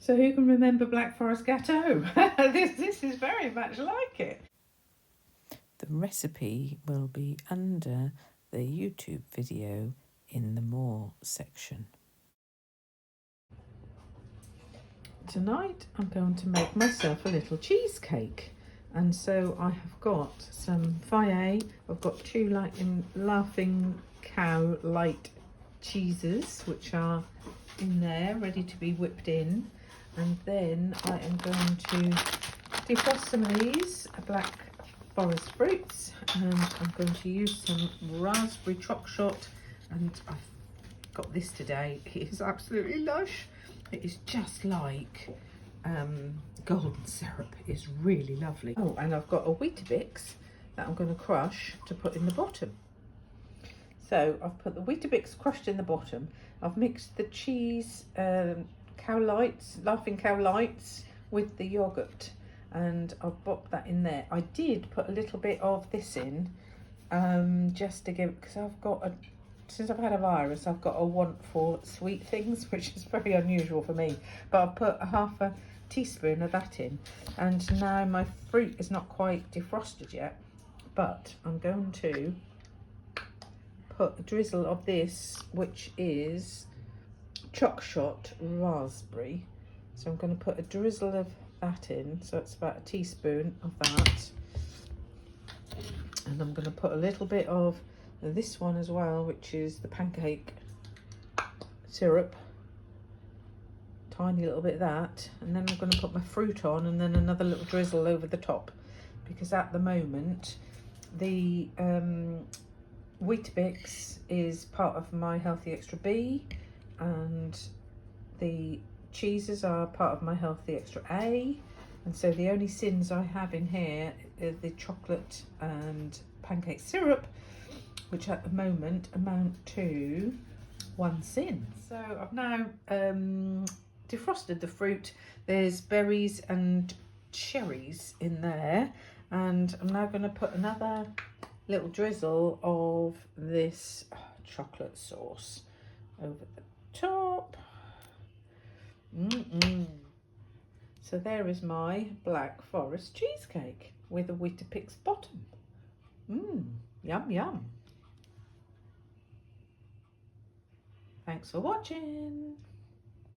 So who can remember Black Forest Gâteau? This is very much like it. The recipe will be under the YouTube video in the More section. Tonight I'm going to make myself a little cheesecake. And so I have got some FAGE, I've got two Laughing Cow light cheeses, which are in there, ready to be whipped in. And then I am going to defrost some of these Black Forest fruits, and I'm going to use some raspberry choc, and I've got this today. It is absolutely lush. It is just like golden syrup. It's really lovely. Oh, and I've got a weetabix that I'm going to crush to put in the bottom. So I've put the weetabix crushed in the bottom. I've mixed the cheese Laughing Cow lights with the yoghurt, and I've popped that in there. I did put a little bit of this in just to give, because since I've had a virus, I've got a want for sweet things, which is very unusual for me. But I've put half a teaspoon of that in, and now my fruit is not quite defrosted yet, but I'm going to put a drizzle of this, which is choc raspberry. So I'm going to put a drizzle of that in, so it's about a teaspoon of that, and I'm going to put a little bit of this one as well, which is the pancake syrup, tiny little bit of that, and then I'm going to put my fruit on, and then another little drizzle over the top, because at the moment the weetabix is part of my Healthy Extra B, and the cheeses are part of my Healthy Extra A, and so the only syns I have in here are the chocolate and pancake syrup, which at the moment amount to 1 syn. So I've now defrosted the fruit. There's berries and cherries in there, and I'm now going to put another little drizzle of this chocolate sauce over the top. So there is my Black Forest cheesecake with a weetabix bottom. Yum yum. Thanks for watching.